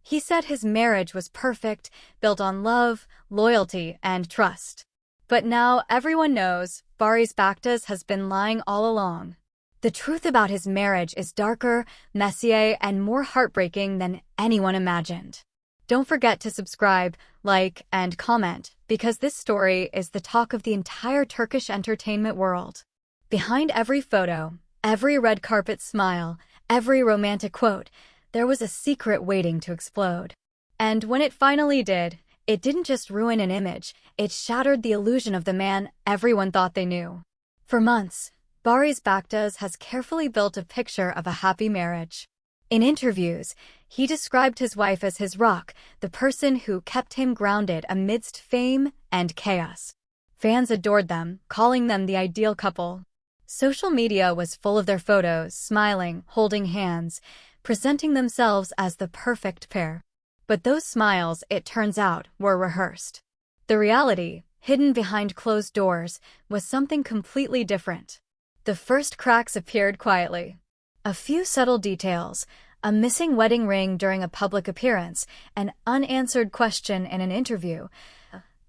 He said his marriage was perfect, built on love, loyalty, and trust. But now everyone knows Barış Baktaş has been lying all along. The truth about his marriage is darker, messier, and more heartbreaking than anyone imagined. Don't forget to subscribe, like, and comment, because this story is the talk of the entire Turkish entertainment world. Behind every photo, every red carpet smile, every romantic quote, there was a secret waiting to explode. And when it finally did, it didn't just ruin an image, it shattered the illusion of the man everyone thought they knew. For months, Barış Baktaş has carefully built a picture of a happy marriage. In interviews, he described his wife as his rock, the person who kept him grounded amidst fame and chaos. Fans adored them, calling them the ideal couple. Social media was full of their photos, smiling, holding hands, presenting themselves as the perfect pair. But those smiles, it turns out, were rehearsed. The reality, hidden behind closed doors, was something completely different. The first cracks appeared quietly. A few subtle details, a missing wedding ring during a public appearance, an unanswered question in an interview,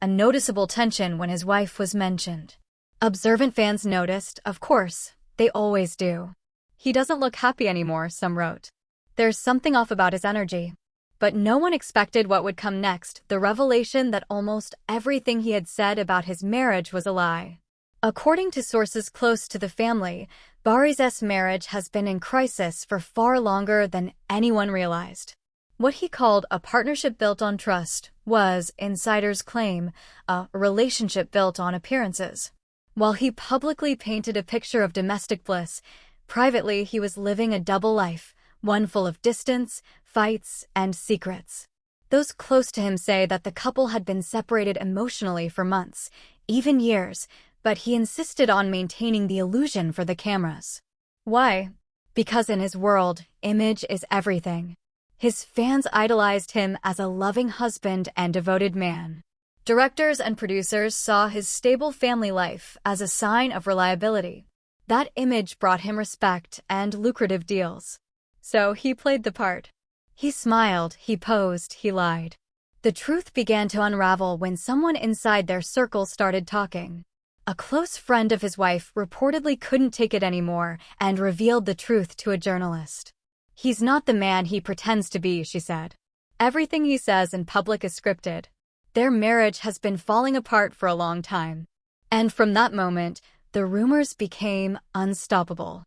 a noticeable tension when his wife was mentioned. Observant fans noticed, of course, they always do. He doesn't look happy anymore, some wrote. There's something off about his energy. But no one expected what would come next, the revelation that almost everything he had said about his marriage was a lie. According to sources close to the family, Barış's marriage has been in crisis for far longer than anyone realized. What he called a partnership built on trust was, insiders claim, a relationship built on appearances. While he publicly painted a picture of domestic bliss, privately he was living a double life, one full of distance, fights, and secrets. Those close to him say that the couple had been separated emotionally for months, even years, but he insisted on maintaining the illusion for the cameras. Why? Because in his world, image is everything. His fans idolized him as a loving husband and devoted man. Directors and producers saw his stable family life as a sign of reliability. That image brought him respect and lucrative deals. So he played the part. He smiled, he posed, he lied. The truth began to unravel when someone inside their circle started talking. A close friend of his wife reportedly couldn't take it anymore and revealed the truth to a journalist. He's not the man he pretends to be, she said. Everything he says in public is scripted. Their marriage has been falling apart for a long time. And from that moment, the rumors became unstoppable.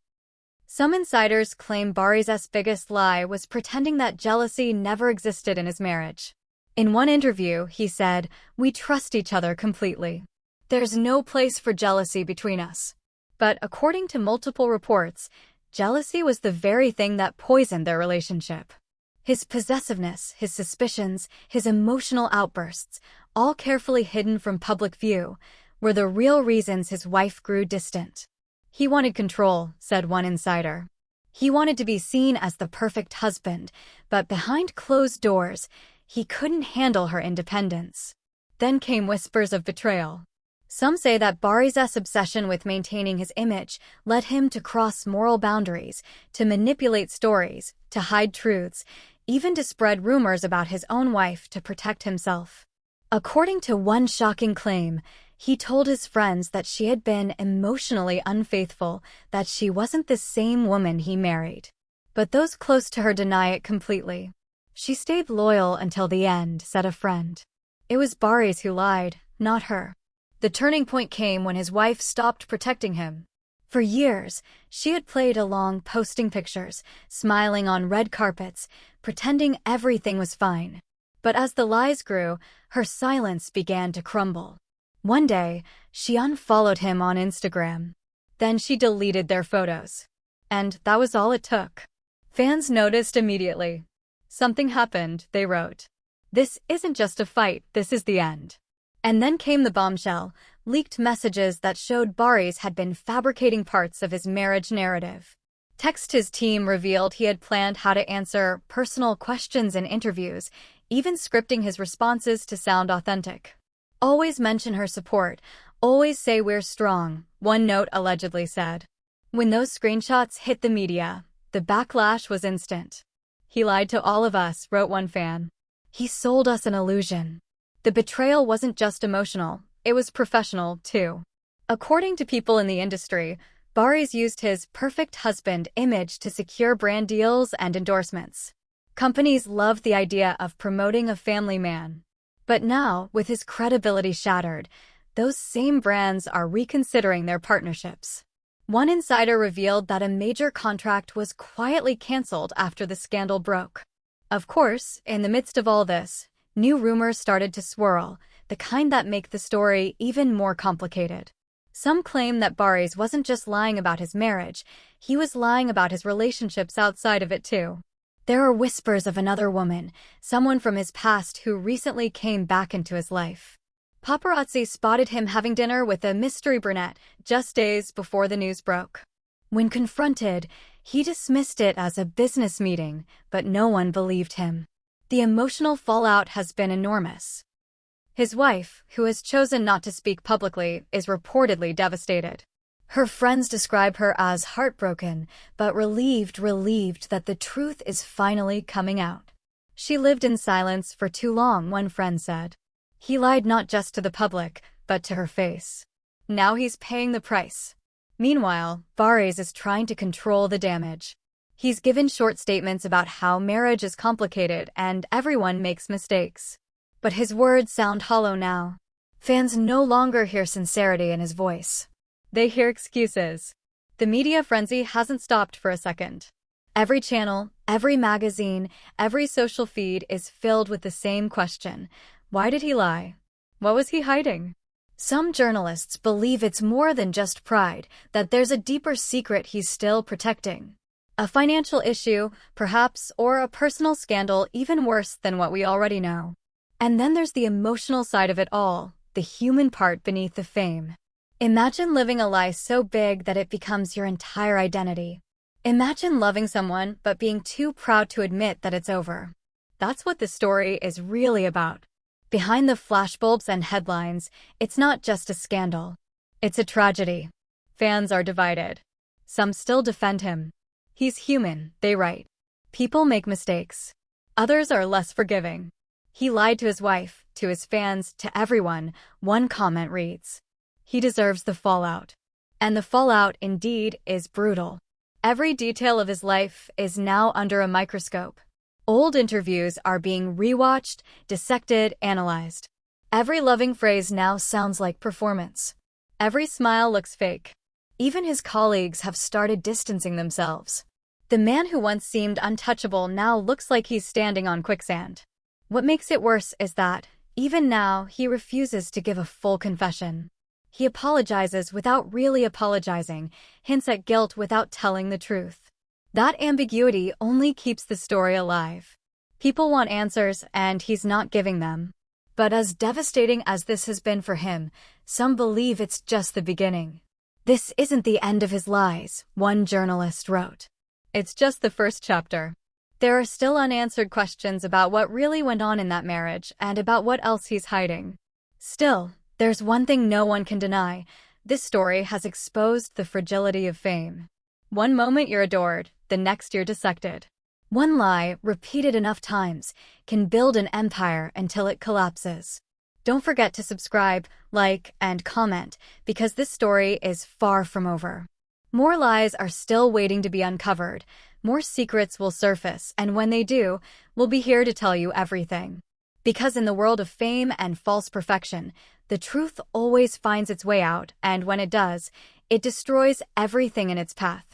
Some insiders claim Barış's biggest lie was pretending that jealousy never existed in his marriage. In one interview, he said, "We trust each other completely. There's no place for jealousy between us." But according to multiple reports, jealousy was the very thing that poisoned their relationship. His possessiveness, his suspicions, his emotional outbursts, all carefully hidden from public view, were the real reasons his wife grew distant. He wanted control, said one insider. He wanted to be seen as the perfect husband, but behind closed doors, he couldn't handle her independence. Then came whispers of betrayal. Some say that Barış's obsession with maintaining his image led him to cross moral boundaries, to manipulate stories, to hide truths, even to spread rumors about his own wife to protect himself. According to one shocking claim, he told his friends that she had been emotionally unfaithful, that she wasn't the same woman he married. But those close to her deny it completely. "She stayed loyal until the end," said a friend. It was Barış who lied, not her. The turning point came when his wife stopped protecting him. For years, she had played along, posting pictures, smiling on red carpets, pretending everything was fine. But as the lies grew, her silence began to crumble. One day, she unfollowed him on Instagram. Then she deleted their photos. And that was all it took. Fans noticed immediately. "Something happened," they wrote. "This isn't just a fight, this is the end." And then came the bombshell, leaked messages that showed Barış had been fabricating parts of his marriage narrative. Text his team revealed he had planned how to answer personal questions in interviews, even scripting his responses to sound authentic. "Always mention her support, always say we're strong," one note allegedly said. When those screenshots hit the media, the backlash was instant. "He lied to all of us," wrote one fan. "He sold us an illusion." The betrayal wasn't just emotional, it was professional, too. According to people in the industry, Barış used his perfect husband image to secure brand deals and endorsements. Companies loved the idea of promoting a family man. But now, with his credibility shattered, those same brands are reconsidering their partnerships. One insider revealed that a major contract was quietly canceled after the scandal broke. Of course, in the midst of all this, new rumors started to swirl, the kind that make the story even more complicated. Some claim that Barış wasn't just lying about his marriage, he was lying about his relationships outside of it too. There are whispers of another woman, someone from his past who recently came back into his life. Paparazzi spotted him having dinner with a mystery brunette just days before the news broke. When confronted, he dismissed it as a business meeting, but no one believed him. The emotional fallout has been enormous. His wife, who has chosen not to speak publicly, is reportedly devastated. Her friends describe her as heartbroken, but relieved that the truth is finally coming out. "She lived in silence for too long," one friend said. "He lied not just to the public, but to her face. Now he's paying the price." Meanwhile, Barış is trying to control the damage. He's given short statements about how marriage is complicated and everyone makes mistakes. But his words sound hollow now. Fans no longer hear sincerity in his voice. They hear excuses. The media frenzy hasn't stopped for a second. Every channel, every magazine, every social feed is filled with the same question. Why did he lie? What was he hiding? Some journalists believe it's more than just pride, that there's a deeper secret he's still protecting. A financial issue, perhaps, or a personal scandal even worse than what we already know. And then there's the emotional side of it all, the human part beneath the fame. Imagine living a lie so big that it becomes your entire identity. Imagine loving someone but being too proud to admit that it's over. That's what the story is really about. Behind the flashbulbs and headlines, it's not just a scandal. It's a tragedy. Fans are divided. Some still defend him. "He's human," they write. "People make mistakes." Others are less forgiving. "He lied to his wife, to his fans, to everyone," one comment reads. "He deserves the fallout." And the fallout, indeed, is brutal. Every detail of his life is now under a microscope. Old interviews are being rewatched, dissected, analyzed. Every loving phrase now sounds like performance. Every smile looks fake. Even his colleagues have started distancing themselves. The man who once seemed untouchable now looks like he's standing on quicksand. What makes it worse is that, even now, he refuses to give a full confession. He apologizes without really apologizing, hints at guilt without telling the truth. That ambiguity only keeps the story alive. People want answers, and he's not giving them. But as devastating as this has been for him, some believe it's just the beginning. "This isn't the end of his lies," one journalist wrote. "It's just the first chapter." There are still unanswered questions about what really went on in that marriage and about what else he's hiding. Still, there's one thing no one can deny. This story has exposed the fragility of fame. One moment you're adored, the next you're dissected. One lie, repeated enough times, can build an empire until it collapses. Don't forget to subscribe, like, and comment, because this story is far from over. More lies are still waiting to be uncovered, more secrets will surface, and when they do, we'll be here to tell you everything. Because in the world of fame and false perfection, the truth always finds its way out, and when it does, it destroys everything in its path.